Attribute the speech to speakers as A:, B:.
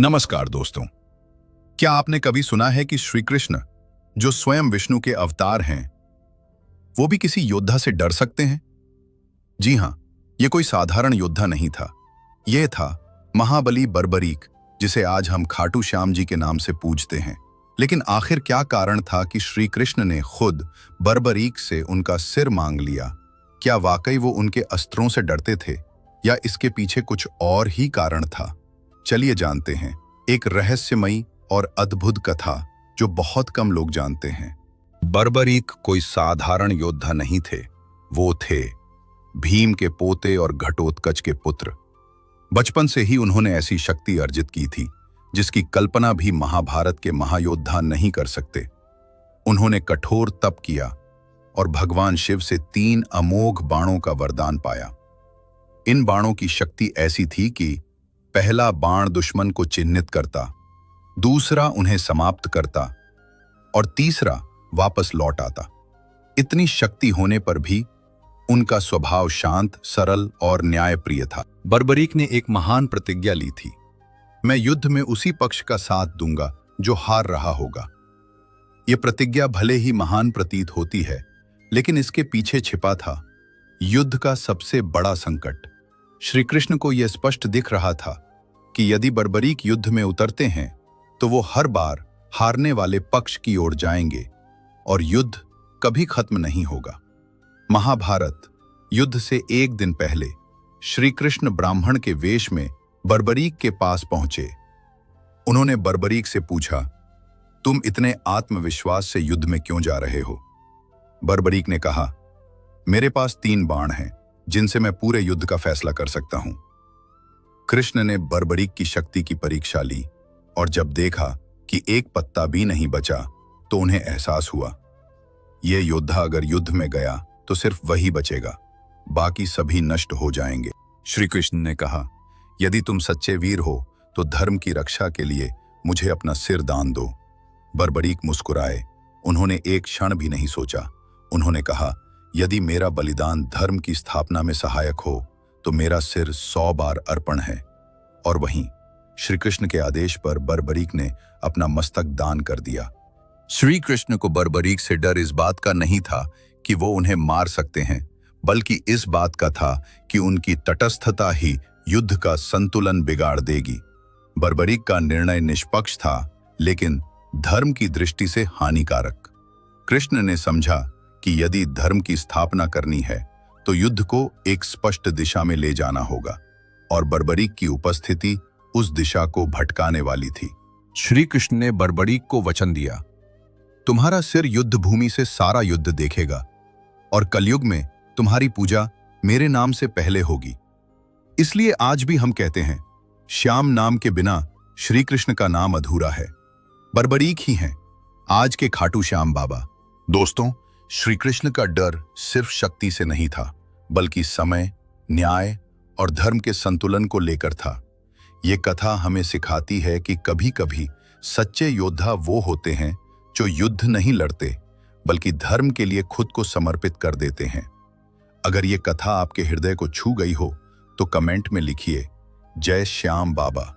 A: नमस्कार दोस्तों। क्या आपने कभी सुना है कि श्री कृष्ण, जो स्वयं विष्णु के अवतार हैं, वो भी किसी योद्धा से डर सकते हैं? जी हां, ये कोई साधारण योद्धा नहीं था। यह था महाबली बर्बरीक, जिसे आज हम खाटू श्याम जी के नाम से पूजते हैं। लेकिन आखिर क्या कारण था कि श्री कृष्ण ने खुद बर्बरीक से उनका सिर मांग लिया? क्या वाकई वो उनके अस्त्रों से डरते थे, या इसके पीछे कुछ और ही कारण था? चलिए जानते हैं एक रहस्यमयी और अद्भुत कथा जो बहुत कम लोग जानते हैं। बर्बरीक कोई साधारण योद्धा नहीं थे। वो थे भीम के पोते और घटोत्कच के पुत्र। बचपन से ही उन्होंने ऐसी शक्ति अर्जित की थी जिसकी कल्पना भी महाभारत के महायोद्धा नहीं कर सकते। उन्होंने कठोर तप किया और भगवान शिव से 3 अमोघ बाणों का वरदान पाया। इन बाणों की शक्ति ऐसी थी कि पहला बाण दुश्मन को चिन्हित करता, दूसरा उन्हें समाप्त करता और तीसरा वापस लौट आता। इतनी शक्ति होने पर भी उनका स्वभाव शांत, सरल और न्यायप्रिय था। बर्बरीक ने एक महान प्रतिज्ञा ली थी, मैं युद्ध में उसी पक्ष का साथ दूंगा जो हार रहा होगा। यह प्रतिज्ञा भले ही महान प्रतीत होती है, लेकिन इसके पीछे छिपा था युद्ध का सबसे बड़ा संकट। श्री कृष्ण को यह स्पष्ट दिख रहा था कि यदि बर्बरीक युद्ध में उतरते हैं तो वो हर बार हारने वाले पक्ष की ओर जाएंगे और युद्ध कभी खत्म नहीं होगा। महाभारत युद्ध से एक दिन पहले श्री कृष्ण ब्राह्मण के वेश में बर्बरीक के पास पहुंचे। उन्होंने बर्बरीक से पूछा, तुम इतने आत्मविश्वास से युद्ध में क्यों जा रहे हो? बर्बरीक ने कहा, मेरे पास 3 बाण हैं जिनसे मैं पूरे युद्ध का फैसला कर सकता हूं। कृष्ण ने बर्बरीक की शक्ति की परीक्षा ली और जब देखा कि एक पत्ता भी नहीं बचा तो उन्हें एहसास हुआ, यह योद्धा अगर युद्ध में गया तो सिर्फ वही बचेगा, बाकी सभी नष्ट हो जाएंगे। श्री कृष्ण ने कहा, यदि तुम सच्चे वीर हो तो धर्म की रक्षा के लिए मुझे अपना सिर दान दो। बर्बरीक मुस्कुराए। उन्होंने एक क्षण भी नहीं सोचा। उन्होंने कहा, यदि मेरा बलिदान धर्म की स्थापना में सहायक हो तो मेरा सिर 100 बार अर्पण है। और वहीं श्री कृष्ण के आदेश पर बर्बरीक ने अपना मस्तक दान कर दिया। श्री कृष्ण को बर्बरीक से डर इस बात का नहीं था कि वो उन्हें मार सकते हैं, बल्कि इस बात का था कि उनकी तटस्थता ही युद्ध का संतुलन बिगाड़ देगी। बर्बरीक का निर्णय निष्पक्ष था, लेकिन धर्म की दृष्टि से हानिकारक। कृष्ण ने समझा कि यदि धर्म की स्थापना करनी है तो युद्ध को एक स्पष्ट दिशा में ले जाना होगा, और बर्बरीक की उपस्थिति उस दिशा को भटकाने वाली थी। श्री कृष्ण ने बर्बरीक को वचन दिया, तुम्हारा सिर युद्ध भूमि से सारा युद्ध देखेगा और कलयुग में तुम्हारी पूजा मेरे नाम से पहले होगी। इसलिए आज भी हम कहते हैं, श्याम नाम के बिना श्री कृष्ण का नाम अधूरा है। बर्बरीक ही हैं आज के खाटू श्याम बाबा। दोस्तों, श्री कृष्ण का डर सिर्फ शक्ति से नहीं था, बल्कि समय, न्याय और धर्म के संतुलन को लेकर था। ये कथा हमें सिखाती है कि कभी-कभी सच्चे योद्धा वो होते हैं जो युद्ध नहीं लड़ते, बल्कि धर्म के लिए खुद को समर्पित कर देते हैं। अगर ये कथा आपके हृदय को छू गई हो तो कमेंट में लिखिए, जय श्याम बाबा।